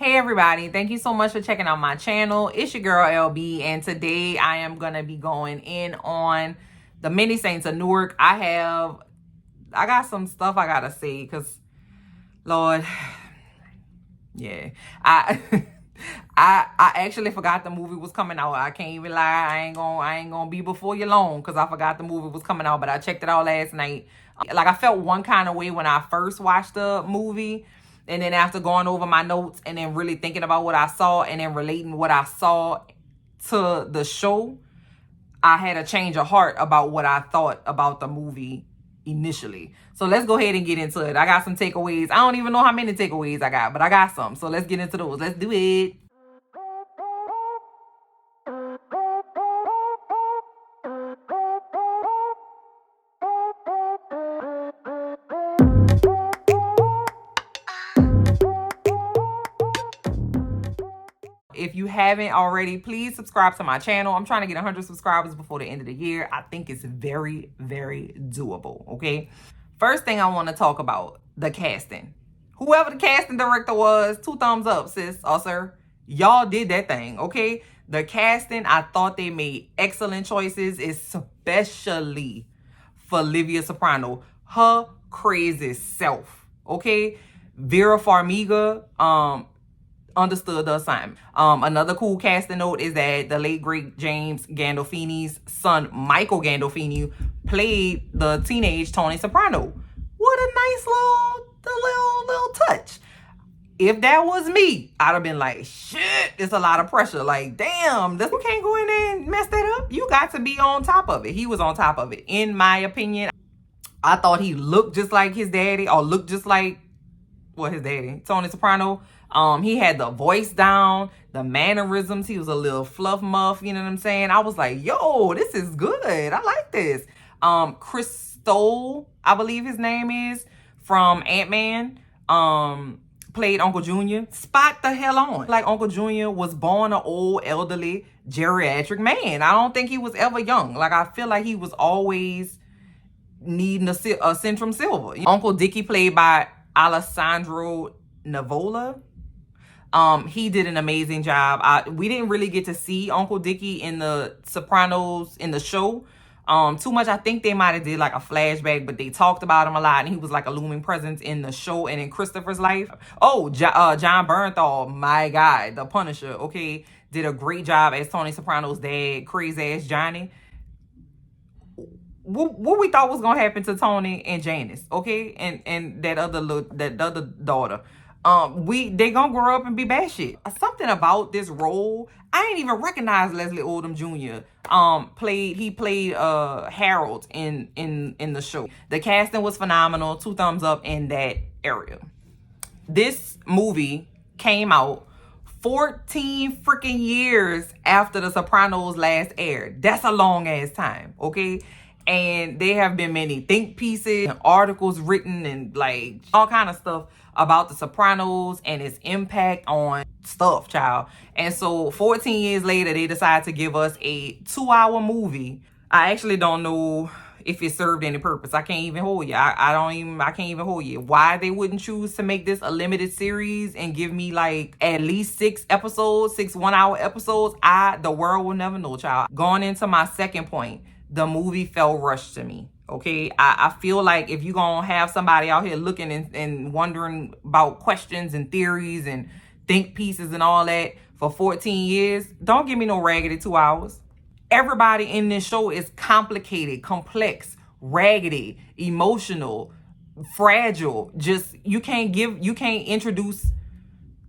Hey everybody, thank you so much for checking out my channel. It's your girl LB, and today I am gonna be going in on the mini Saints of Newark. I got some stuff I gotta say because Lord, yeah. I I actually forgot the movie was coming out. I can't even lie. I ain't gonna be before you long because I forgot the movie was coming out, but I checked it out last night. Like, I felt one kind of way when I first watched the movie. And then after going over my notes and then really thinking about what I saw and then relating what I saw to the show, I had a change of heart about what I thought about the movie initially. So let's go ahead and get into it. I got some takeaways. I don't even know how many takeaways I got, but I got some. So let's get into those. Let's do it. If you haven't already, please subscribe to my channel. I'm trying to get 100 subscribers before the end of the year. I think it's very, very doable, okay? First thing I want to talk about, the casting. Whoever the casting director was, 2 thumbs up, sis or sir. Y'all did that thing, okay? The casting, I thought they made excellent choices, especially for Livia Soprano. Her crazy self, okay? Vera Farmiga, understood the assignment. Another cool casting note is that the late great James Gandolfini's son, Michael Gandolfini, played the teenage Tony Soprano. What a nice little touch. If that was me, I'd have been like, shit, it's a lot of pressure. Like, damn, you can't go in there and mess that up. You got to be on top of it. He was on top of it. In my opinion, I thought he looked just like his daddy, or looked just like, well, his daddy, Tony Soprano. He had the voice down, the mannerisms. He was a little fluff muff, you know what I'm saying? I was like, yo, this is good. I like this. Chris Stoll, I believe his name is, from Ant-Man, played Uncle Junior. Spot the hell on. Like, Uncle Junior was born an old, elderly, geriatric man. I don't think he was ever young. Like, I feel like he was always needing a Centrum Silver. Uncle Dickie, played by Alessandro Nivola. He did an amazing job. We didn't really get to see Uncle Dickie in the Sopranos in the show too much. I think they might have did like a flashback, but they talked about him a lot, and he was like a looming presence in the show and in Christopher's life. Oh, John Bernthal, my guy, the Punisher, okay, did a great job as Tony Soprano's dad, crazy ass Johnny. What we thought was gonna happen to Tony and Janice, okay, and that other daughter. They gonna grow up and be bad shit. Something about this role, I ain't even recognize Leslie Odom Jr. He played Harold in the show. The casting was phenomenal. 2 thumbs up in that area. This movie came out 14 freaking years after The Sopranos last aired. That's a long ass time, okay? And there have been many think pieces and articles written and like all kind of stuff about The Sopranos and its impact on stuff, child. And so 14 years later, they decided to give us a 2-hour movie. I actually don't know if it served any purpose. I can't even hold you. I can't even hold you. Why they wouldn't choose to make this a limited series and give me like at least 6 episodes, 6 1-hour episodes, the world will never know, child. Going into my second point, the movie felt rushed to me. Okay, I feel like if you're gonna have somebody out here looking and wondering about questions and theories and think pieces and all that for 14 years, don't give me no raggedy 2 hours. Everybody in this show is complicated, complex, raggedy, emotional, fragile. Just you can't introduce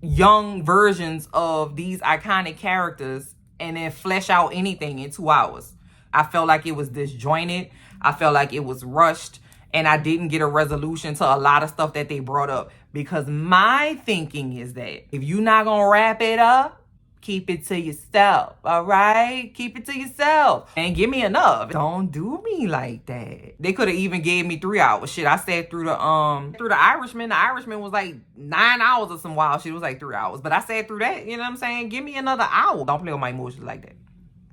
young versions of these iconic characters and then flesh out anything in 2 hours. I felt like it was disjointed. I felt like it was rushed, and I didn't get a resolution to a lot of stuff that they brought up, because my thinking is that if you're not gonna wrap it up, keep it to yourself, all right? Keep it to yourself and give me enough. Don't do me like that. They could have even gave me 3 hours. Shit, I sat through the Irishman. The Irishman was like 9 hours or some wild shit. It was like 3 hours, but I sat through that. You know what I'm saying? Give me another hour. Don't play with my emotions like that.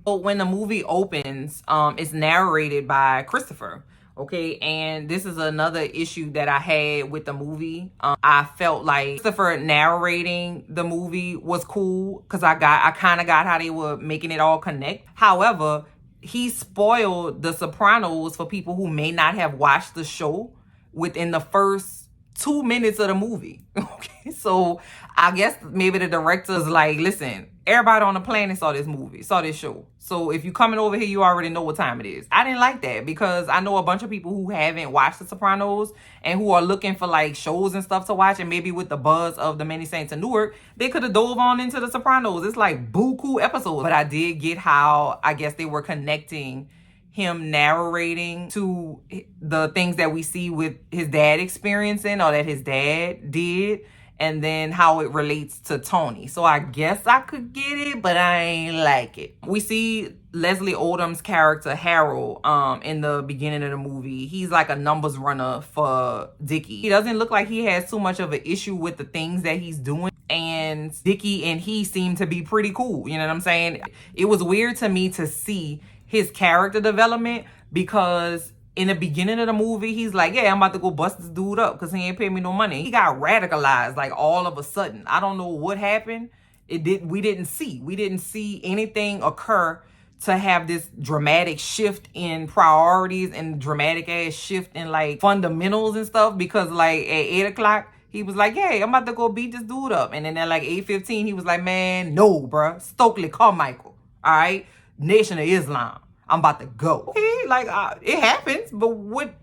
So when the movie opens, it's narrated by Christopher, Okay, and this is another issue that I had with the movie. I felt like Christopher narrating the movie was cool because I kind of got how they were making it all connect. However, he spoiled The Sopranos for people who may not have watched the show within the first 2 minutes of the movie. Okay, so I guess maybe the director's like, listen, everybody on the planet saw this show. So if you coming over here, you already know what time it is. I didn't like that because I know a bunch of people who haven't watched The Sopranos and who are looking for like shows and stuff to watch, and maybe with the buzz of the many Saints of Newark, they could have dove on into The Sopranos. It's like buku episodes. But I did get how I guess they were connecting him narrating to the things that we see with his dad experiencing or that his dad did, and then how it relates to Tony. So I guess I could get it, but I ain't like it. We see Leslie Odom's character Harold in the beginning of the movie. He's like a numbers runner for Dickie. He doesn't look like he has too much of an issue with the things that he's doing, and Dickie and he seem to be pretty cool. You know what I'm saying? It was weird to me to see his character development because in the beginning of the movie, he's like, yeah, I'm about to go bust this dude up because he ain't paying me no money. He got radicalized like all of a sudden. I don't know what happened. We didn't see anything occur to have this dramatic shift in priorities and dramatic ass shift in like fundamentals and stuff, because like at 8 o'clock, he was like, yeah, I'm about to go beat this dude up. And then at like 8:15, he was like, man, no, bruh. Stokely Carmichael. All right. Nation of Islam. I'm about to go. Okay, like it happens, but what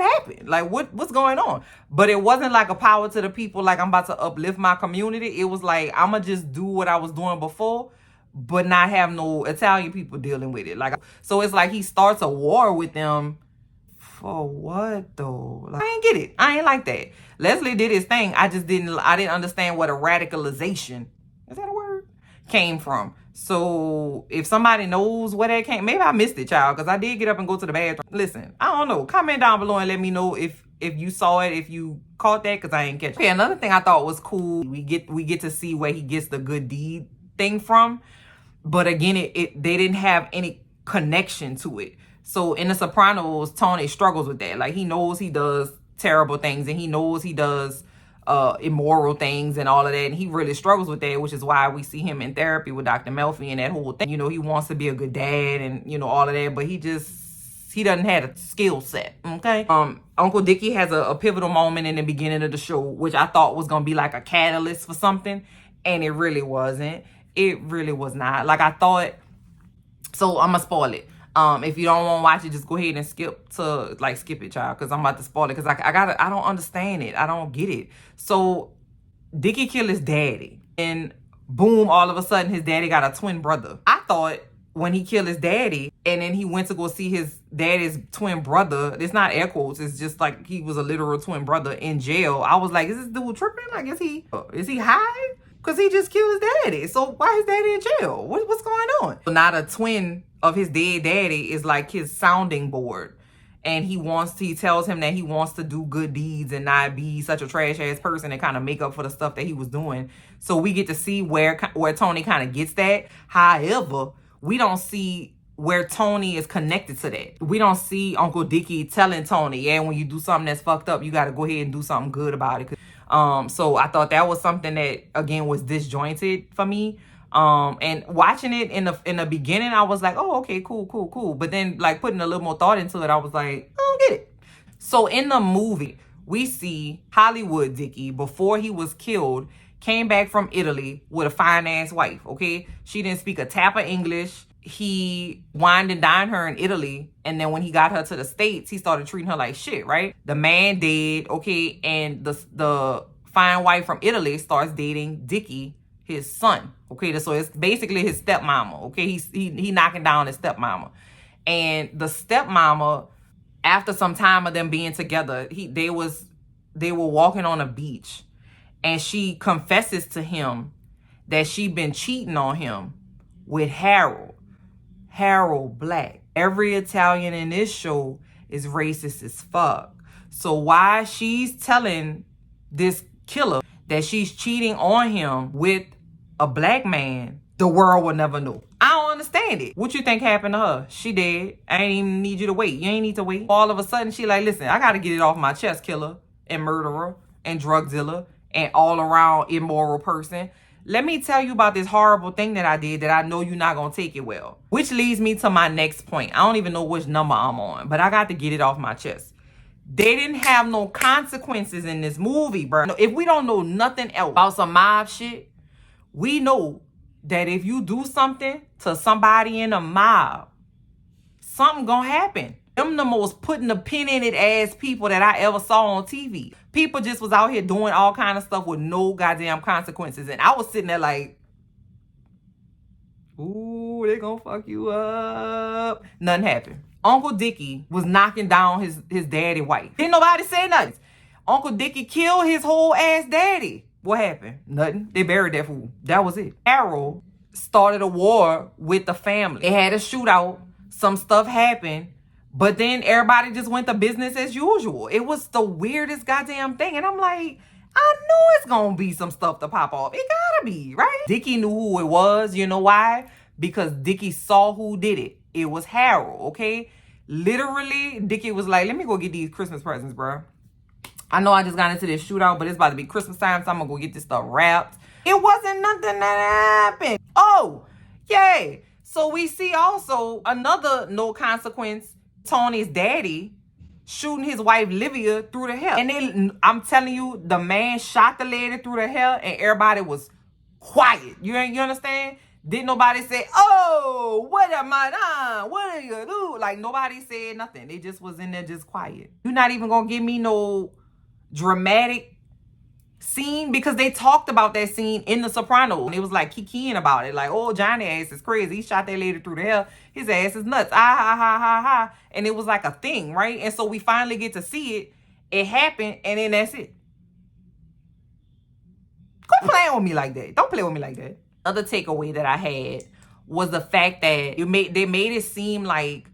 happened? Like what's going on? But it wasn't like a power to the people, like I'm about to uplift my community. It was like I'ma just do what I was doing before, but not have no Italian people dealing with it. Like, so it's like he starts a war with them. For what though? Like, I ain't get it. I ain't like that. Leslie did his thing. I didn't understand what a radicalization, is that a word, came from. So if somebody knows where that came, maybe I missed it, child, because I did get up and go to the bathroom. Listen, I don't know. Comment down below and let me know if you saw it, if you caught that, because I ain't catch it. Okay, another thing I thought was cool, we get to see where he gets the good deed thing from. But again, they didn't have any connection to it. So in The Sopranos, Tony struggles with that. Like, he knows he does terrible things and he knows he does immoral things and all of that, and he really struggles with that, which is why we see him in therapy with Dr. Melfi and that whole thing. You know, he wants to be a good dad and, you know, all of that, but he doesn't have a skill set. Okay. Uncle Dickie has a pivotal moment in the beginning of the show, which I thought was gonna be like a catalyst for something, and it really wasn't. It really was not. Like, I thought. So I'm gonna spoil it. If you don't want to watch it, just go ahead and skip it, child, because I'm about to spoil it, because I don't understand it. I don't get it. So Dickie killed his daddy, and boom, all of a sudden his daddy got a twin brother. I thought when he killed his daddy and then he went to go see his daddy's twin brother, it's not air quotes, it's just like he was a literal twin brother in jail. I was like, is this dude tripping? Like, is he high? Because he just killed his daddy. So why is daddy in jail? What's going on? So now the twin of his dead daddy is like his sounding board. And he tells him that he wants to do good deeds and not be such a trash ass person and kind of make up for the stuff that he was doing. So we get to see where Tony kind of gets that. However, we don't see where Tony is connected to that. We don't see Uncle Dickie telling Tony, yeah, when you do something that's fucked up, you got to go ahead and do something good about it. So I thought that was something that, again, was disjointed for me. And watching it in the beginning, I was like, oh, okay, cool. But then, like, putting a little more thought into it, I was like, I don't get it. So in the movie, we see Hollywood Dickie, before he was killed, came back from Italy with a fine-ass wife, okay? She didn't speak a tap of English. He wined and dined her in Italy, and then when he got her to the States, he started treating her like shit, right? The man dead, okay, and the fine wife from Italy starts dating Dickie, his son, okay? So it's basically his stepmama, okay? He knocking down his stepmama. And the stepmama, after some time of them being together, they were walking on a beach, and she confesses to him that she been cheating on him with Harold Black. Every Italian in this show is racist as fuck. So why she's telling this killer that she's cheating on him with a black man, the world will never know. I don't understand it. What you think happened to her? She dead. I ain't even need you to wait. You ain't need to wait. All of a sudden, she like, listen, I gotta get it off my chest, killer and murderer and drug dealer and all around immoral person. Let me tell you about this horrible thing that I did that I know you're not gonna take it well. Which leads me to my next point. I don't even know which number I'm on, but I got to get it off my chest. They didn't have no consequences in this movie, bro. If we don't know nothing else about some mob shit, we know that if you do something to somebody in a mob, something gonna happen. Them the most putting a pin in it ass people that I ever saw on TV. People just was out here doing all kind of stuff with no goddamn consequences. And I was sitting there like, ooh, they gonna fuck you up. Nothing happened. Uncle Dickie was knocking down his daddy wife. Didn't nobody say nothing. Uncle Dickie killed his whole ass daddy. What happened? Nothing. They buried that fool. That was it. Harold started a war with the family. They had a shootout. Some stuff happened. But then everybody just went to business as usual. It was the weirdest goddamn thing. And I'm like, I know it's gonna be some stuff to pop off. It gotta be, right? Dickie knew who it was. You know why? Because Dickie saw who did it. It was Harold, okay? Literally, Dickie was like, let me go get these Christmas presents, bro. I know I just got into this shootout, but it's about to be Christmas time, so I'm gonna go get this stuff wrapped. It wasn't nothing that happened. Oh, yay. So we see also another no consequence, Tony's daddy shooting his wife Livia through the hair. And then I'm telling you, the man shot the lady through the hair and everybody was quiet. You understand? Didn't nobody say, oh, what am I done? What are you do? Like nobody said nothing. They just was in there just quiet. You're not even gonna give me no dramatic scene because they talked about that scene in the Sopranos. And it was like kikiing about it. Like, oh, Johnny ass is crazy. He shot that lady through the hair. His ass is nuts. Ah, ha, ha, ha, ha. And it was like a thing, right? And so we finally get to see it. It happened, and then that's it. Quit playing with me like that. Don't play with me like that. Other takeaway that I had was the fact that they made it seem like,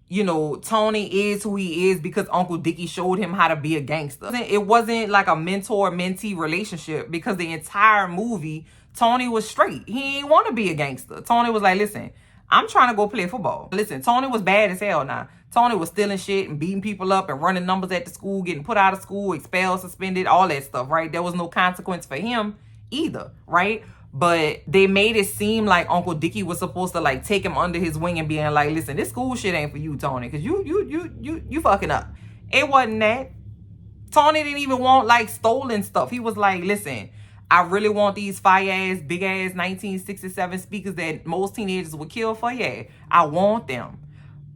you know, Tony is who he is because Uncle Dickie showed him how to be a gangster. It wasn't like a mentor-mentee relationship because the entire movie, Tony was straight. He didn't want to be a gangster. Tony was like, listen, I'm trying to go play football. Listen, Tony was bad as hell now. Tony was stealing shit and beating people up and running numbers at the school, getting put out of school, expelled, suspended, all that stuff, right? There was no consequence for him either, right? But they made it seem like Uncle Dickie was supposed to like take him under his wing and being like, listen, this school shit ain't for you, Tony, because you fucking up. It wasn't that. Tony didn't even want like stolen stuff. He was like, listen, I really want these fire-ass, big-ass 1967 speakers that most teenagers would kill for. Yeah, I want them.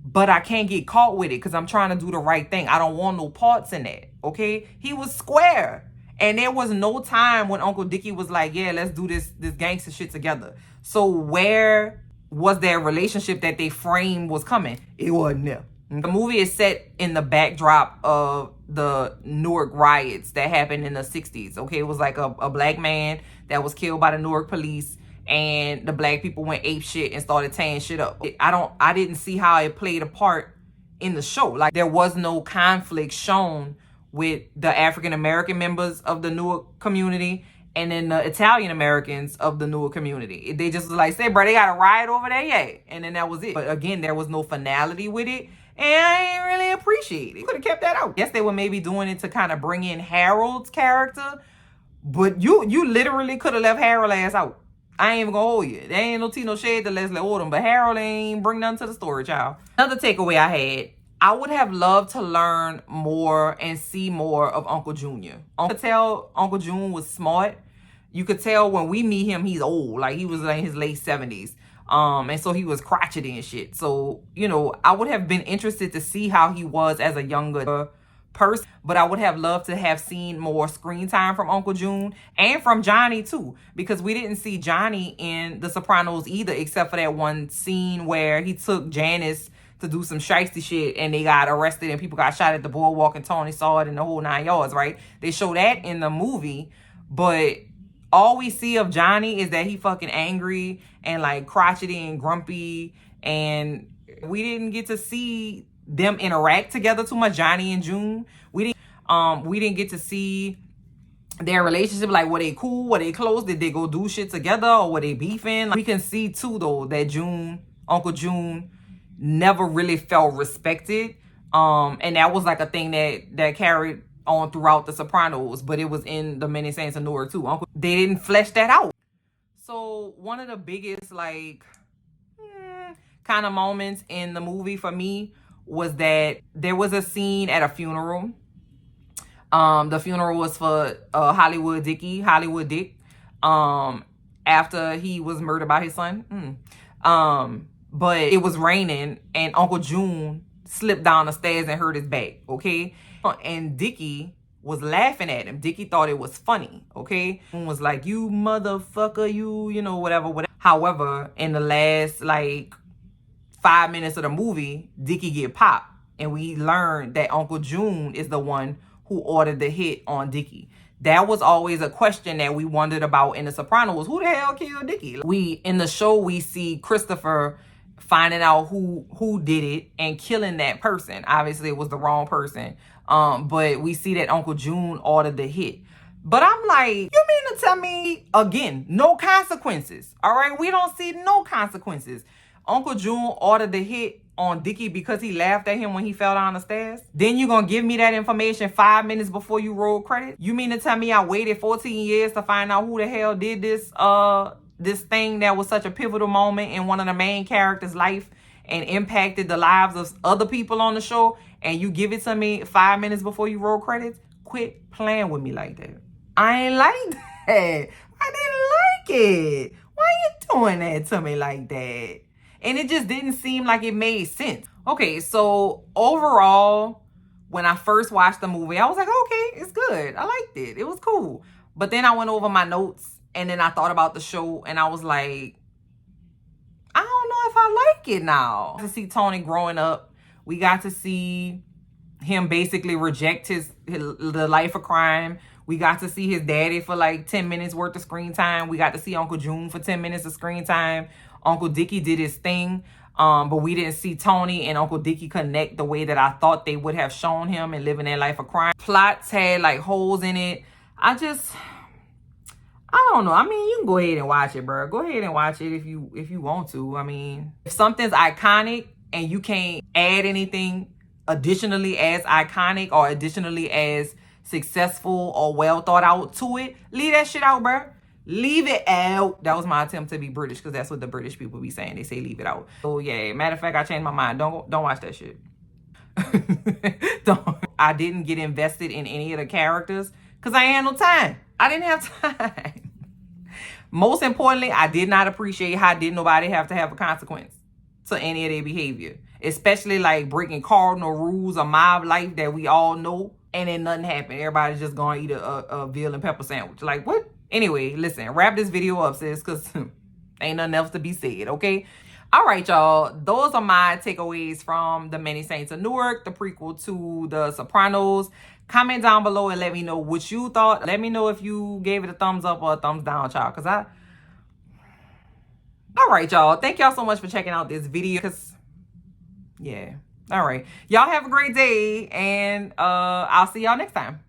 But I can't get caught with it because I'm trying to do the right thing. I don't want no parts in that, okay? He was square. And there was no time when Uncle Dickie was like, yeah, let's do this gangster shit together. So where was their relationship that they framed was coming? It wasn't there. The movie is set in the backdrop of the Newark riots that happened in the 60s. Okay, it was like a black man that was killed by the Newark police, and the black people went ape shit and started tearing shit up. I didn't see how it played a part in the show. Like there was no conflict shown with the African-American members of the Newark community and then the Italian-Americans of the Newark community. They just was like, say, bro, they got a riot over there, yeah. And then that was it. But again, there was no finality with it. And I ain't really appreciate it. Could have kept that out. Yes, they were maybe doing it to kind of bring in Harold's character. But you literally could have left Harold ass out. I ain't even gonna hold you. There ain't no tea, no shade to Leslie Odom. But Harold ain't bring nothing to the story, child. Another takeaway I had, I would have loved to learn more and see more of Uncle Junior. I could tell Uncle June was smart. You could tell when we meet him, he's old. Like he was like in his late 70s. And so he was crotchety and shit. So, you know, I would have been interested to see how he was as a younger person. But I would have loved to have seen more screen time from Uncle June and from Johnny too. Because we didn't see Johnny in The Sopranos either, except for that one scene where he took Janice to do some shiesty shit and they got arrested and people got shot at the boardwalk and Tony saw it in the whole 9 yards, right? They show that in the movie, but all we see of Johnny is that he fucking angry and like crotchety and grumpy, and we didn't get to see them interact together too much, Johnny and June. We didn't get to see their relationship, like were they cool, were they close, did they go do shit together, or were they beefing? Like, we can see too though that June Uncle June never really felt respected. And that was like a thing that carried on throughout the Sopranos, but it was in the many Saints of Newark too. They didn't flesh that out. So one of the biggest like kind of moments in the movie for me was that there was a scene at a funeral. The funeral was for Hollywood Dick, after he was murdered by his son. But it was raining and Uncle June slipped down the stairs and hurt his back, okay? And Dickie was laughing at him. Dickie thought it was funny, okay? And was like, you motherfucker, you know, whatever. However, in the last like 5 minutes of the movie, Dickie get popped. And we learned that Uncle June is the one who ordered the hit on Dickie. That was always a question that we wondered about in The Sopranos. Who the hell killed Dickie? In the show, we see Christopher finding out who did it and killing that person. Obviously, it was the wrong person. But we see that Uncle June ordered the hit. But I'm like, you mean to tell me, again, no consequences, all right? We don't see no consequences. Uncle June ordered the hit on Dickie because he laughed at him when he fell down the stairs. Then you gonna give me that information 5 minutes before you roll credit? You mean to tell me I waited 14 years to find out who the hell did this thing that was such a pivotal moment in one of the main characters' life and impacted the lives of other people on the show, and you give it to me 5 minutes before you roll credits? Quit playing with me like that. I ain't like that. I didn't like it. Why you doing that to me like that? And it just didn't seem like it made sense. Okay, so overall, when I first watched the movie, I was like, okay, it's good. I liked it. It was cool. But then I went over my notes and then I thought about the show and I was like, I don't know if I like it now. To see Tony growing up, we got to see him basically reject the life of crime. We got to see his daddy for like 10 minutes worth of screen time. We got to see Uncle June for 10 minutes of screen time. Uncle Dickie did his thing, but we didn't see Tony and Uncle Dickie connect the way that I thought they would have shown him and living their life of crime. Plots had like holes in it. I don't know. I mean, you can go ahead and watch it, bro. Go ahead and watch it if you want to. I mean, if something's iconic and you can't add anything additionally as iconic or additionally as successful or well thought out to it, leave that shit out, bro. Leave it out. That was my attempt to be British because that's what the British people be saying. They say leave it out. So yeah, matter of fact, I changed my mind. Don't watch that shit. I didn't get invested in any of the characters because I ain't had no time. I didn't have time. Most importantly, I did not appreciate how did nobody have to have a consequence to any of their behavior, especially like breaking cardinal rules of mob life that we all know, and then nothing happened. Everybody's just gonna eat a veal and pepper sandwich. Like, what? Anyway, listen, wrap this video up, sis, because ain't nothing else to be said, okay? All right, y'all. Those are my takeaways from The Many Saints of Newark, the prequel to The Sopranos. Comment down below and let me know what you thought. Let me know if you gave it a thumbs up or a thumbs down, y'all, because All right, y'all. Thank y'all so much for checking out this video, because, yeah. All right. Y'all have a great day, and I'll see y'all next time.